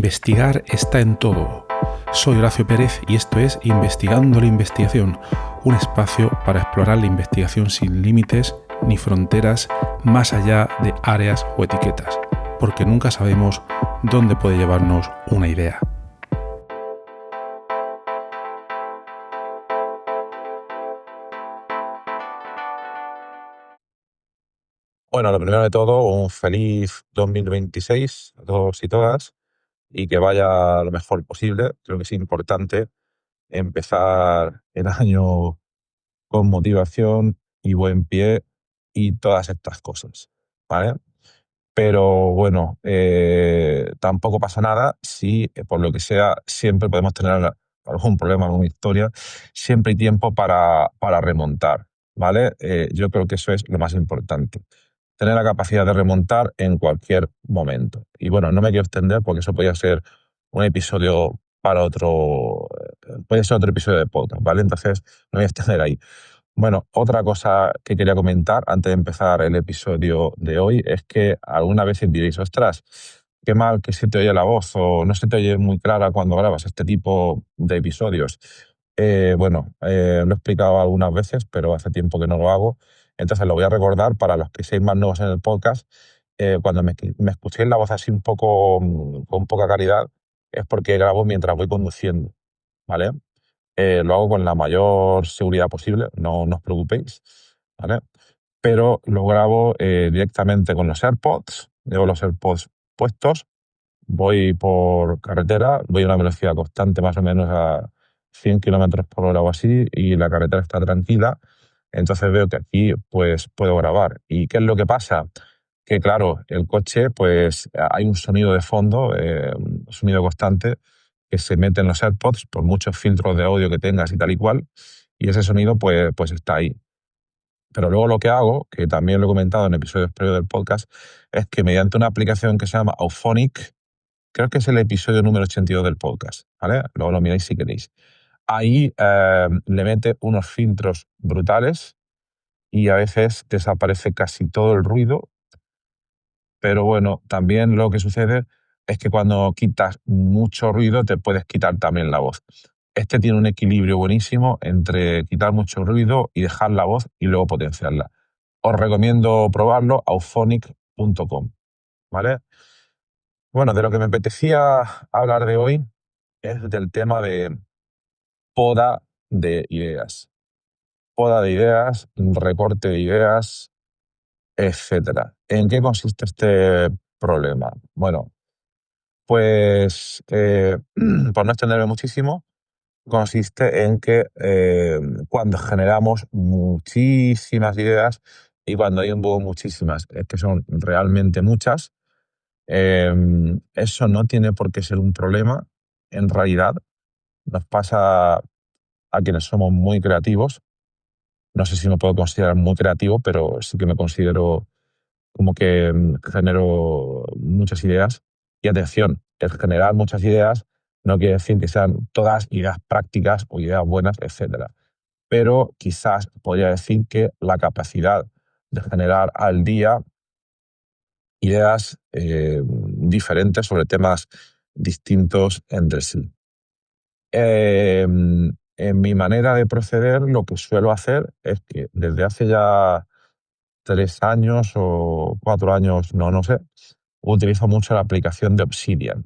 Investigar está en todo. Soy Horacio Pérez y esto es Investigando la Investigación, un espacio para explorar la investigación sin límites ni fronteras más allá de áreas o etiquetas, porque nunca sabemos dónde puede llevarnos una idea. Bueno, lo primero de todo, un feliz 2026 a todos y todas y que vaya lo mejor posible. Creo que es importante empezar el año con motivación y buen pie y todas estas cosas, ¿vale? Pero bueno, tampoco pasa nada si por lo que sea siempre podemos tener algún problema, alguna historia, siempre hay tiempo para remontar, ¿vale? Yo creo que eso es lo más importante, tener la capacidad de remontar en cualquier momento. Y bueno, no me quiero extender porque eso podría ser un episodio para otro, puede ser otro episodio de podcast, ¿vale? Entonces no voy a extender ahí. Bueno, otra cosa que quería comentar antes de empezar el episodio de hoy es que alguna vez diréis, ostras, qué mal que se te oye la voz o no se te oye muy clara cuando grabas este tipo de episodios. Lo he explicado algunas veces, pero hace tiempo que no lo hago. Entonces lo voy a recordar para los que seáis más nuevos en el podcast. Cuando me escuchéis la voz así un poco con poca calidad, es porque grabo mientras voy conduciendo, ¿vale? Lo hago con la mayor seguridad posible, no os preocupéis, ¿vale? Pero lo grabo directamente con los AirPods, llevo los AirPods puestos, voy por carretera, voy a una velocidad constante más o menos a 100 kilómetros por hora o así, y la carretera está tranquila, entonces veo que aquí pues puedo grabar. ¿Y qué es lo que pasa? Que claro, el coche pues hay un sonido de fondo, un sonido constante que se mete en los AirPods por muchos filtros de audio que tengas y tal y cual, y ese sonido pues está ahí. Pero luego lo que hago, que también lo he comentado en episodios previos del podcast, es que mediante una aplicación que se llama Auphonic, creo que es el episodio número 82 del podcast, ¿vale? Luego lo miráis si queréis. Ahí le mete unos filtros brutales y a veces desaparece casi todo el ruido, pero bueno, también lo que sucede es que cuando quitas mucho ruido te puedes quitar también la voz. Este tiene un equilibrio buenísimo entre quitar mucho ruido y dejar la voz y luego potenciarla. Os recomiendo probarlo, auphonic.com, ¿vale? Bueno, de lo que me apetecía hablar de hoy es del tema de poda de ideas. Poda de ideas, recorte de ideas, etcétera. ¿En qué consiste este problema? Bueno, pues por no extenderme muchísimo, consiste en que cuando generamos muchísimas ideas, y cuando digo muchísimas, es que son realmente muchas, eso no tiene por qué ser un problema. En realidad, nos pasa a quienes somos muy creativos. No sé si me puedo considerar muy creativo, pero sí que me considero como que genero muchas ideas. Y atención, el generar muchas ideas no quiere decir que sean todas ideas prácticas o ideas buenas, etcétera. Pero quizás podría decir que la capacidad de generar al día ideas diferentes sobre temas distintos entre sí. En mi manera de proceder, lo que suelo hacer es que desde hace ya 3 años o 4 años, no sé, utilizo mucho la aplicación de Obsidian.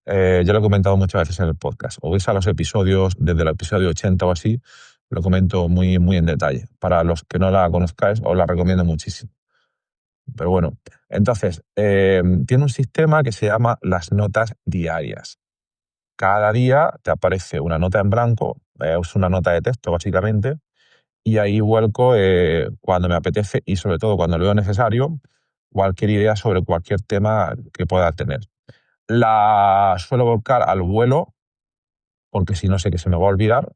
Ya lo he comentado muchas veces en el podcast. O vais a los episodios, desde el episodio 80 o así, lo comento muy, muy en detalle. Para los que no la conozcáis, os la recomiendo muchísimo. Pero bueno, entonces, tiene un sistema que se llama las notas diarias. Cada día te aparece una nota en blanco, es una nota de texto básicamente, y ahí vuelco cuando me apetece y sobre todo cuando lo veo necesario, cualquier idea sobre cualquier tema que pueda tener. La suelo volcar al vuelo, porque si no sé que se me va a olvidar.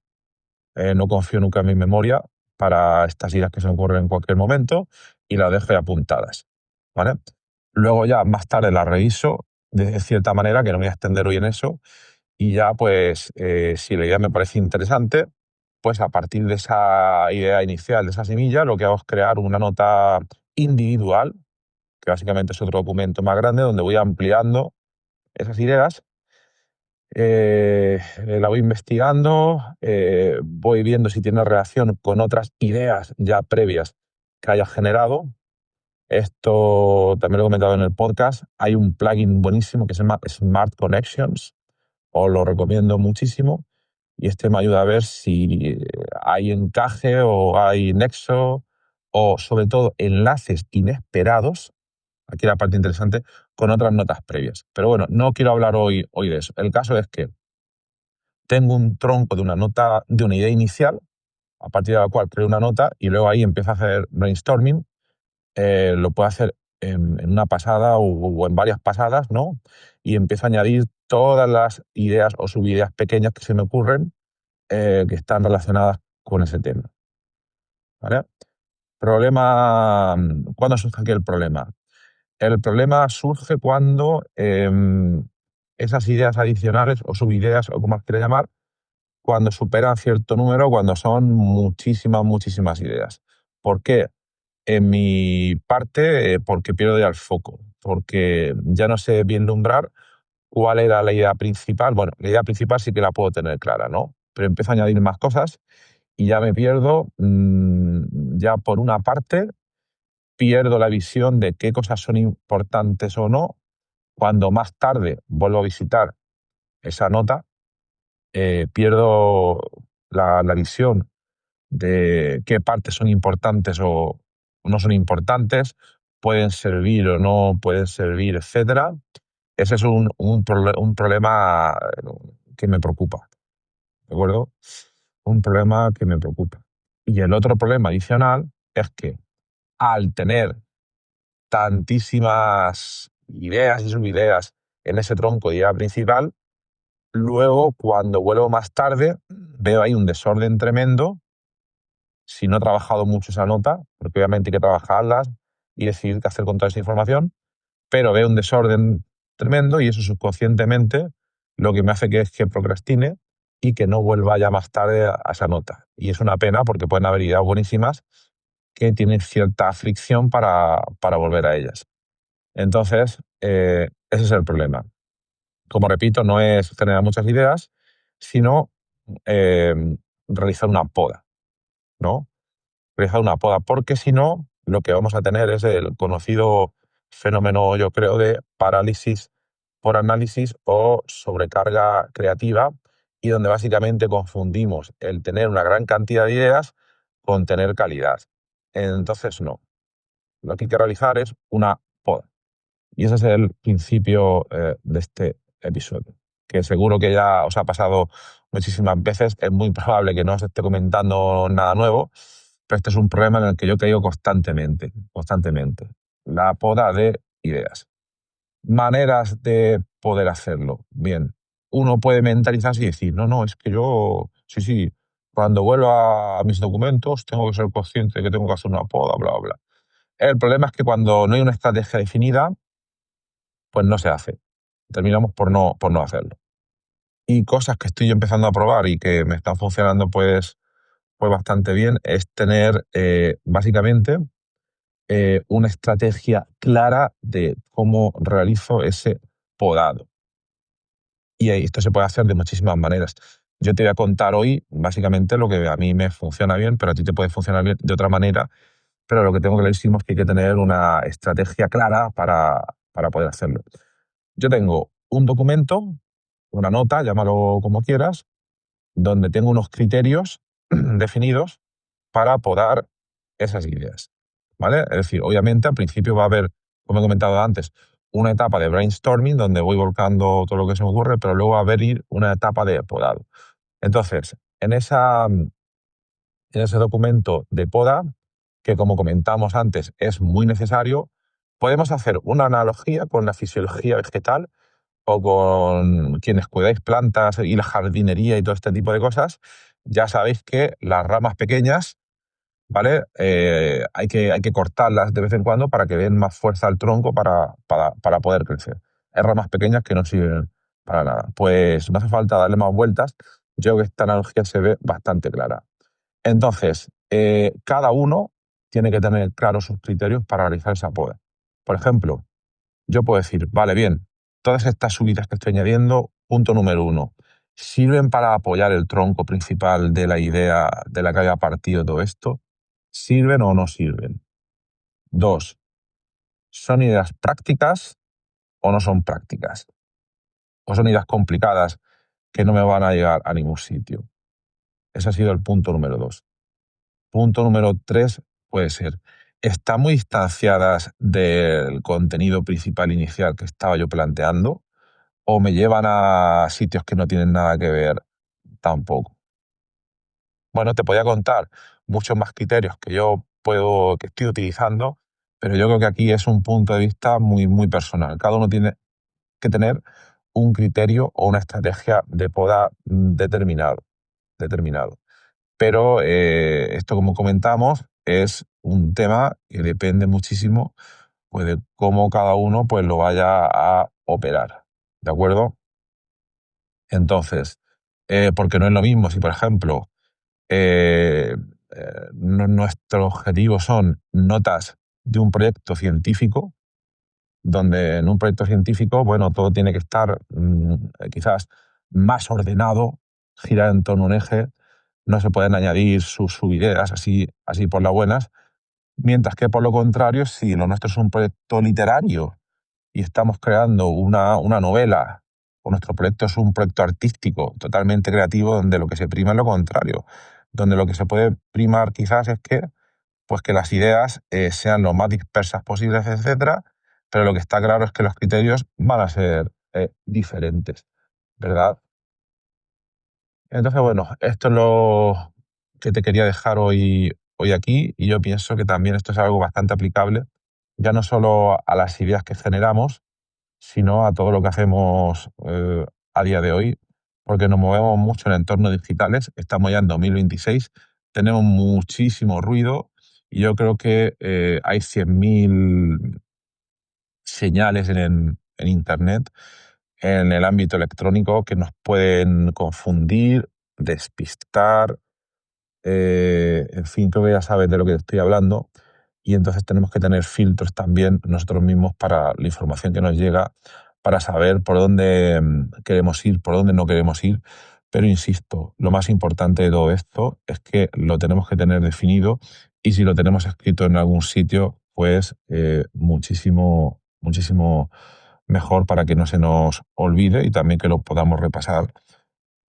No confío nunca en mi memoria para estas ideas que se me ocurren en cualquier momento y las dejo ya apuntadas, ¿vale? Luego ya más tarde las reviso de cierta manera, que no me voy a extender hoy en eso, y ya pues si la idea me parece interesante, pues a partir de esa idea inicial, de esa semilla, lo que hago es crear una nota individual, que básicamente es otro documento más grande donde voy ampliando esas ideas, la voy investigando, voy viendo si tiene relación con otras ideas ya previas que haya generado. Esto también lo he comentado en el podcast. Hay un plugin buenísimo que se llama Smart Connections, os lo recomiendo muchísimo. Y este me ayuda a ver si hay encaje o hay nexo o sobre todo enlaces inesperados, aquí la parte interesante, con otras notas previas. Pero bueno, no quiero hablar hoy de eso. El caso es que tengo un tronco de una nota, de una idea inicial, a partir de la cual creo una nota y luego ahí empiezo a hacer brainstorming. Lo puedo hacer en una pasada o en varias pasadas, ¿no? Y empiezo a añadir todas las ideas o subideas pequeñas que se me ocurren que están relacionadas con ese tema, ¿vale? Problema, ¿cuándo surge aquí el problema? El problema surge cuando esas ideas adicionales o subideas o como las quieras llamar, cuando superan cierto número, cuando son muchísimas, muchísimas ideas. ¿Por qué? En mi parte, porque pierdo ya el foco, porque ya no sé vislumbrar cuál era la idea principal. Bueno, la idea principal sí que la puedo tener clara, ¿no? Pero empiezo a añadir más cosas y ya me pierdo, ya por una parte, pierdo la visión de qué cosas son importantes o no. Cuando más tarde vuelvo a visitar esa nota, pierdo la visión de qué partes son importantes o no son importantes, pueden servir o no pueden servir, etcétera. Ese es un problema que me preocupa, ¿de acuerdo? Un problema que me preocupa. Y el otro problema adicional es que al tener tantísimas ideas y subideas en ese tronco de idea principal, luego cuando vuelvo más tarde veo ahí un desorden tremendo si no he trabajado mucho esa nota, porque obviamente hay que trabajarlas y decidir qué hacer con toda esa información, pero veo un desorden tremendo y eso subconscientemente lo que me hace que es que procrastine y que no vuelva ya más tarde a esa nota. Y es una pena porque pueden haber ideas buenísimas que tienen cierta fricción para volver a ellas. Entonces, ese es el problema. Como repito, no es generar muchas ideas, sino eh, realizar una poda, ¿no? Realizar una poda, porque si no, lo que vamos a tener es el conocido fenómeno, yo creo, de parálisis por análisis o sobrecarga creativa, y donde básicamente confundimos el tener una gran cantidad de ideas con tener calidad. Entonces, no. Lo que hay que realizar es una poda. Y ese es el principio de este episodio, que seguro que ya os ha pasado muchísimas veces. Es muy probable que no os esté comentando nada nuevo, pero este es un problema en el que yo caigo constantemente, constantemente. La poda de ideas. Maneras de poder hacerlo. Bien, uno puede mentalizarse y decir, no, no, es que yo, sí, sí, cuando vuelva a mis documentos tengo que ser consciente de que tengo que hacer una poda, bla, bla. El problema es que cuando no hay una estrategia definida, pues no se hace. Terminamos por no hacerlo. Y cosas que estoy empezando a probar y que me están funcionando pues bastante bien es tener básicamente una estrategia clara de cómo realizo ese podado. Y esto se puede hacer de muchísimas maneras. Yo te voy a contar hoy básicamente lo que a mí me funciona bien, pero a ti te puede funcionar bien de otra manera. Pero lo que tengo clarísimo es que hay que tener una estrategia clara para poder hacerlo. Yo tengo un documento, una nota, llámalo como quieras, donde tengo unos criterios definidos para podar esas ideas, ¿vale? Es decir, obviamente al principio va a haber, como he comentado antes, una etapa de brainstorming donde voy volcando todo lo que se me ocurre, pero luego va a venir una etapa de podado. Entonces, en ese documento de poda, que como comentamos antes es muy necesario, podemos hacer una analogía con la fisiología vegetal o con quienes cuidáis plantas y la jardinería y todo este tipo de cosas. Ya sabéis que las ramas pequeñas, ¿vale? Hay que cortarlas de vez en cuando para que den más fuerza al tronco para poder crecer. Hay ramas pequeñas que no sirven para nada. Pues no hace falta darle más vueltas. Yo creo que esta analogía se ve bastante clara. Entonces, cada uno tiene que tener claros sus criterios para realizar esa poda. Por ejemplo, yo puedo decir, vale, bien, todas estas subidas que estoy añadiendo, punto número 1, ¿sirven para apoyar el tronco principal de la idea de la que haya partido todo esto? ¿Sirven o no sirven? 2, ¿son ideas prácticas o no son prácticas? ¿O son ideas complicadas que no me van a llegar a ningún sitio? Ese ha sido el punto número 2. Punto número 3 puede ser, ¿están muy distanciadas del contenido principal inicial que estaba yo planteando? ¿O me llevan a sitios que no tienen nada que ver tampoco? Bueno, te podía contar muchos más criterios que estoy utilizando, pero yo creo que aquí es un punto de vista muy, muy personal. Cada uno tiene que tener un criterio o una estrategia de poda determinado. Pero esto, como comentamos, es un tema que depende muchísimo, pues, de cómo cada uno, pues, lo vaya a operar. ¿De acuerdo? Entonces, porque no es lo mismo si, por ejemplo, nuestro objetivo son notas de un proyecto científico, donde en un proyecto científico, bueno, todo tiene que estar quizás más ordenado, girar en torno a un eje, no se pueden añadir sus subideras así por las buenas, mientras que por lo contrario, si lo nuestro es un proyecto literario y estamos creando una novela, o nuestro proyecto es un proyecto artístico totalmente creativo, donde lo que se prima es lo contrario, donde lo que se puede primar quizás es que, pues, que las ideas sean lo más dispersas posibles, etcétera, pero lo que está claro es que los criterios van a ser diferentes, ¿verdad? Entonces, bueno, esto es lo que te quería dejar hoy aquí, y yo pienso que también esto es algo bastante aplicable, ya no solo a las ideas que generamos, sino a todo lo que hacemos a día de hoy, porque nos movemos mucho en entornos digitales, estamos ya en 2026, tenemos muchísimo ruido, y yo creo que hay 100.000 señales en Internet, en el ámbito electrónico, que nos pueden confundir, despistar, en fin, creo que ya sabes de lo que estoy hablando, y entonces tenemos que tener filtros también nosotros mismos para la información que nos llega, para saber por dónde queremos ir, por dónde no queremos ir. Pero insisto, lo más importante de todo esto es que lo tenemos que tener definido, y si lo tenemos escrito en algún sitio, pues muchísimo, muchísimo mejor, para que no se nos olvide y también que lo podamos repasar,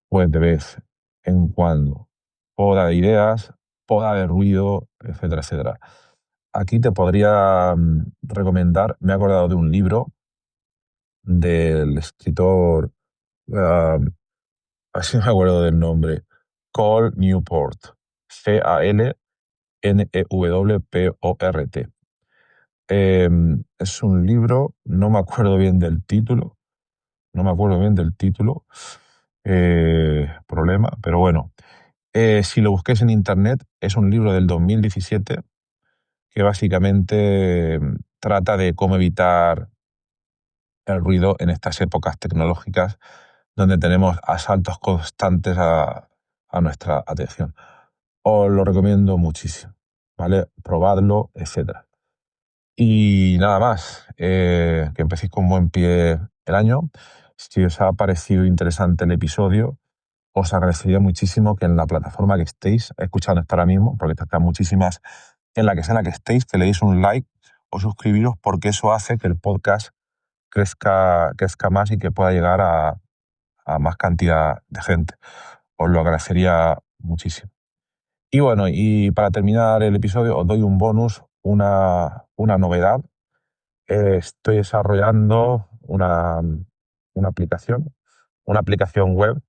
pues, de vez en cuando. Poda de ideas, poda de ruido, etcétera, etcétera. Aquí te podría recomendar, me he acordado de un libro del escritor, a ver si me acuerdo del nombre, Cal Newport, Calnewport. Es un libro, no me acuerdo bien del título, problema, pero bueno, si lo busquéis en internet, es un libro del 2017 que básicamente trata de cómo evitar el ruido en estas épocas tecnológicas, donde tenemos asaltos constantes a nuestra atención. Os lo recomiendo muchísimo, ¿vale? Probadlo, etcétera. Y nada más, que empecéis con buen pie el año. Si os ha parecido interesante el episodio, os agradecería muchísimo que en la plataforma que estéis escuchando esto ahora mismo, porque está muchísimas, en la que sea en la que estéis, que le deis un like o suscribiros, porque eso hace que el podcast crezca más y que pueda llegar a más cantidad de gente. Os lo agradecería muchísimo. Y bueno, y para terminar el episodio os doy un bonus, una novedad. Estoy desarrollando una aplicación web,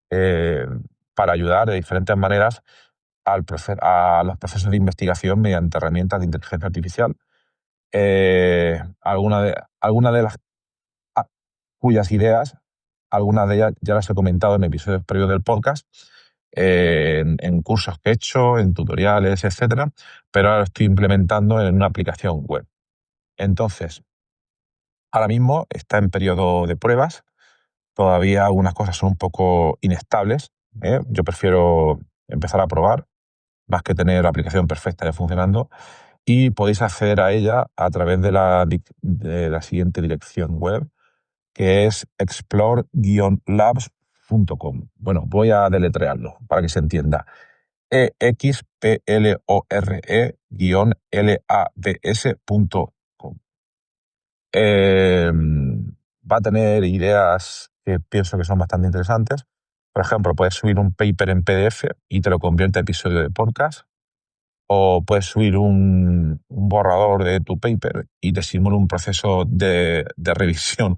eh, para ayudar de diferentes maneras a los procesos de investigación mediante herramientas de inteligencia artificial. Alguna de las cuyas ideas, algunas de ellas ya las he comentado en episodios previos del podcast, en cursos que he hecho, en tutoriales, etcétera, pero ahora lo estoy implementando en una aplicación web. Entonces, ahora mismo está en periodo de pruebas, todavía algunas cosas son un poco inestables, ¿eh? Yo prefiero empezar a probar más que tener la aplicación perfecta ya funcionando, y podéis acceder a ella a través de la siguiente dirección web: que es explore-labs.com. Bueno, voy a deletrearlo para que se entienda. explore-labs.com. Va a tener ideas que pienso que son bastante interesantes. Por ejemplo, puedes subir un paper en PDF y te lo convierte en episodio de podcast. O puedes subir un borrador de tu paper y te simula un proceso de revisión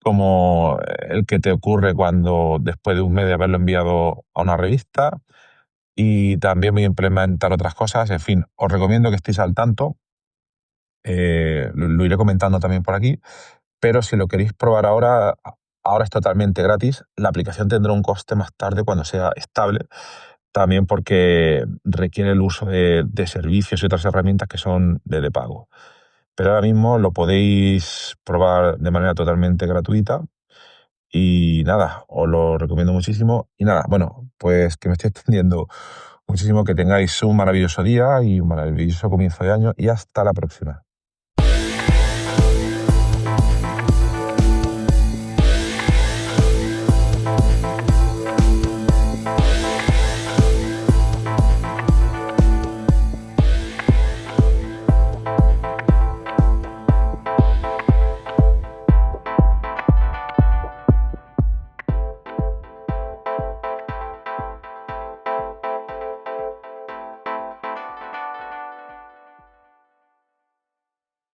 como el que te ocurre cuando después de un mes de haberlo enviado a una revista. Y también voy a implementar otras cosas. En fin, os recomiendo que estéis al tanto. Lo iré comentando también por aquí. Pero si lo queréis probar ahora, ahora es totalmente gratis. La aplicación tendrá un coste más tarde cuando sea estable, también porque requiere el uso de servicios y otras herramientas que son de pago. Pero ahora mismo lo podéis probar de manera totalmente gratuita y nada, os lo recomiendo muchísimo. Y nada, bueno, pues que me estoy extendiendo muchísimo, que tengáis un maravilloso día y un maravilloso comienzo de año y hasta la próxima.